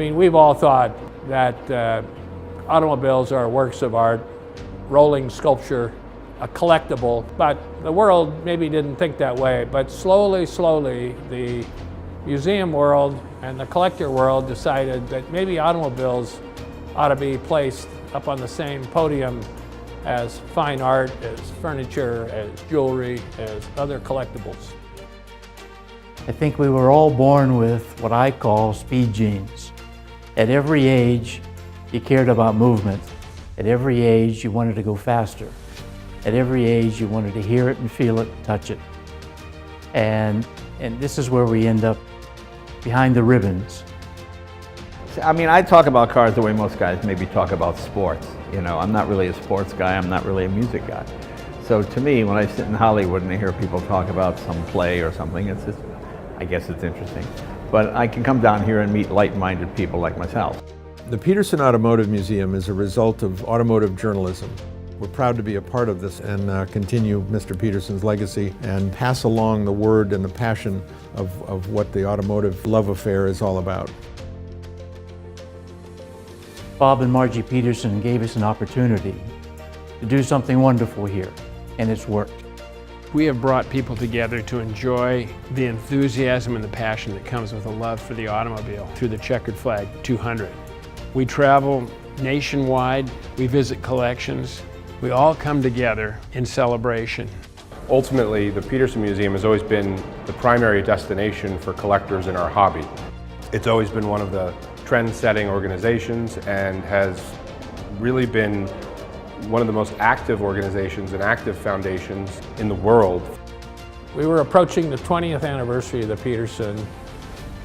mean, we've all thought that automobiles are works of art, rolling sculpture, a collectible, but the world maybe didn't think that way. But slowly, the museum world and the collector world decided that maybe automobiles ought to be placed up on the same podium as fine art, as furniture, as jewelry, as other collectibles. I think we were all born with what I call speed genes. At every age, you cared about movement. At every age, you wanted to go faster. At every age, you wanted to hear it and feel it, touch it. And this is where we end up, behind the ribbons. I mean, I talk about cars the way most guys maybe talk about sports. You know, I'm not really a sports guy, I'm not really a music guy. So to me, when I sit in Hollywood and I hear people talk about some play or something, it's just, I guess it's interesting. But I can come down here and meet light-minded people like myself. The Petersen Automotive Museum is a result of automotive journalism. We're proud to be a part of this and continue Mr. Petersen's legacy and pass along the word and the passion of what the automotive love affair is all about. Bob and Margie Petersen gave us an opportunity to do something wonderful here, and it's worked. We have brought people together to enjoy the enthusiasm and the passion that comes with a love for the automobile through the Checkered Flag 200. We travel nationwide, we visit collections, we all come together in celebration. Ultimately, the Petersen Museum has always been the primary destination for collectors in our hobby. It's always been one of the trend-setting organizations and has really been one of the most active organizations and active foundations in the world. We were approaching the 20th anniversary of the Petersen,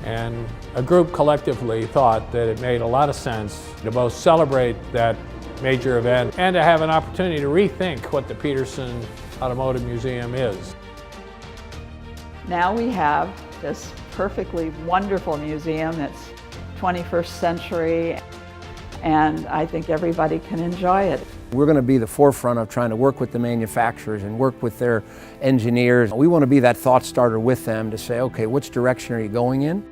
and a group collectively thought that it made a lot of sense to both celebrate that major event and to have an opportunity to rethink what the Petersen Automotive Museum is. Now we have this perfectly wonderful museum that's 21st century, and I think everybody can enjoy it. We're going to be the forefront of trying to work with the manufacturers and work with their engineers. We want to be that thought starter with them to say, okay, which direction are you going in?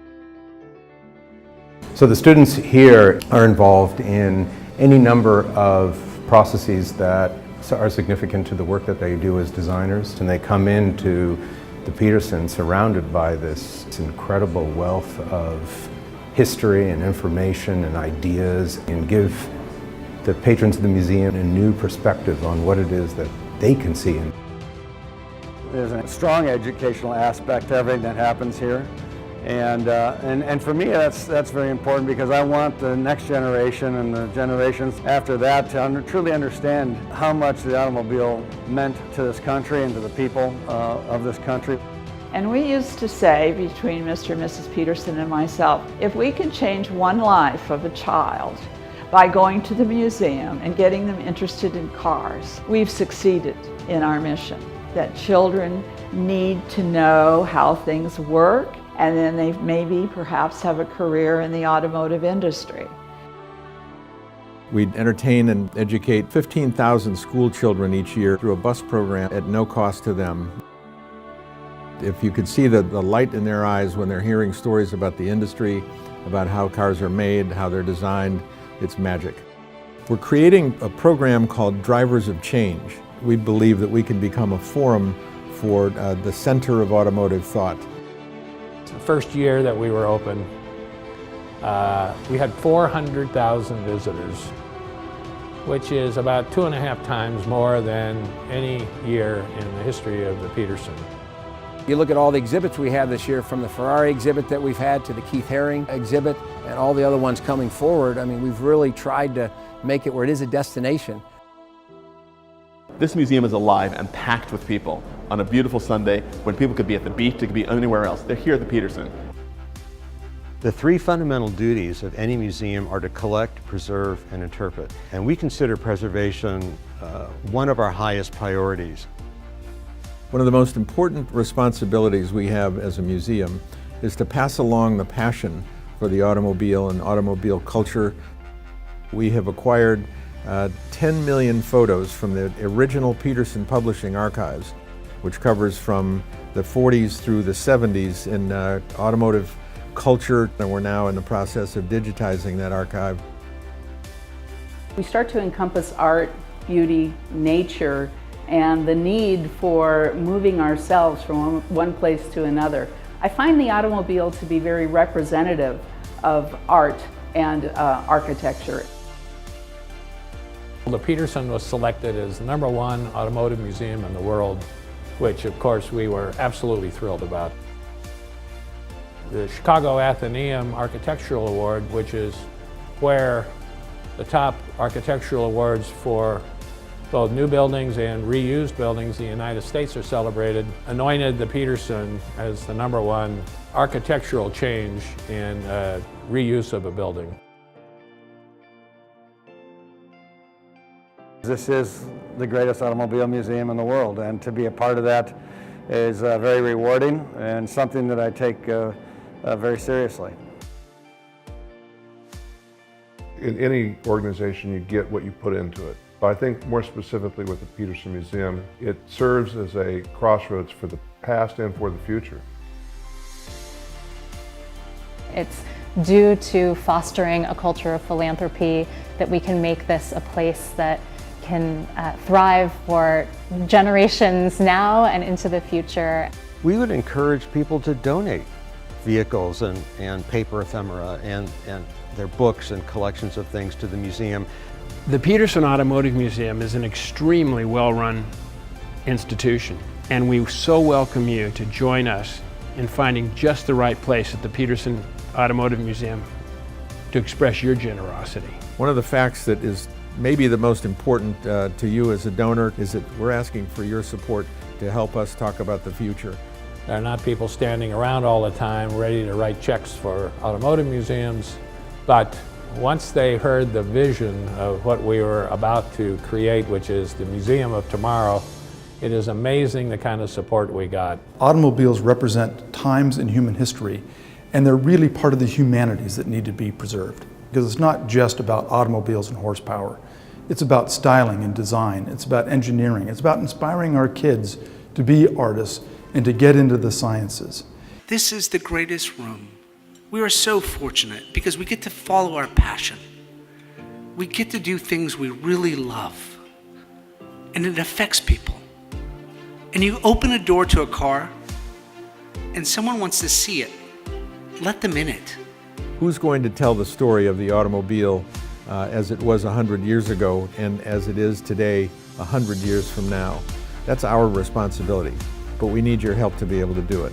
So the students here are involved in any number of processes that are significant to the work that they do as designers, and they come into the Petersen surrounded by this incredible wealth of history and information and ideas, and give the patrons of the museum a new perspective on what it is that they can see. There's a strong educational aspect to everything that happens here. And for me, that's very important, because I want the next generation and the generations after that to truly understand how much the automobile meant to this country and to the people of this country. And we used to say, between Mr. and Mrs. Petersen and myself, if we can change one life of a child by going to the museum and getting them interested in cars, we've succeeded in our mission. That children need to know how things work, and then they maybe perhaps have a career in the automotive industry. We entertain and educate 15,000 school children each year through a bus program at no cost to them. If you could see the light in their eyes when they're hearing stories about the industry, about how cars are made, how they're designed, it's magic. We're creating a program called Drivers of Change. We believe that we can become a forum for the center of automotive thought. The first year that we were open, we had 400,000 visitors, which is about 2.5 times more than any year in the history of the Petersen. You look at all the exhibits we have this year, from the Ferrari exhibit that we've had to the Keith Haring exhibit and all the other ones coming forward. I mean, we've really tried to make it where it is a destination. This museum is alive and packed with people on a beautiful Sunday when people could be at the beach, they could be anywhere else. They're here at the Petersen. The three fundamental duties of any museum are to collect, preserve, and interpret. And we consider preservation one of our highest priorities. One of the most important responsibilities we have as a museum is to pass along the passion for the automobile and automobile culture. We have acquired 10 million photos from the original Petersen publishing archives, which covers from the 40s through the 70s in automotive culture, and we're now in the process of digitizing that archive. We start to encompass art, beauty, nature, and the need for moving ourselves from one place to another. I find the automobile to be very representative of art and architecture. The Petersen was selected as the #1 automotive museum in the world, which of course we were absolutely thrilled about. The Chicago Athenaeum Architectural Award, which is where the top architectural awards for both new buildings and reused buildings in the United States are celebrated, anointed the Petersen as the #1 architectural change in reuse of a building. This is the greatest automobile museum in the world, and to be a part of that is very rewarding and something that I take very seriously. In any organization, you get what you put into it. But I think more specifically with the Petersen Museum, it serves as a crossroads for the past and for the future. It's due to fostering a culture of philanthropy that we can make this a place that can thrive for generations now and into the future. We would encourage people to donate vehicles and paper ephemera and their books and collections of things to the museum. The Petersen Automotive Museum is an extremely well-run institution, and we so welcome you to join us in finding just the right place at the Petersen Automotive Museum to express your generosity. One of the facts that is maybe the most important to you as a donor is that we're asking for your support to help us talk about the future. There are not people standing around all the time ready to write checks for automotive museums, but once they heard the vision of what we were about to create, which is the Museum of Tomorrow, it is amazing the kind of support we got. Automobiles represent times in human history, and they're really part of the humanities that need to be preserved. Because it's not just about automobiles and horsepower. It's about styling and design. It's about engineering. It's about inspiring our kids to be artists and to get into the sciences. This is the greatest room. We are so fortunate because we get to follow our passion. We get to do things we really love. And it affects people. And you open a door to a car and someone wants to see it. Let them in it. Who's going to tell the story of the automobile as it was 100 years ago and as it is today 100 years from now? That's our responsibility, but we need your help to be able to do it.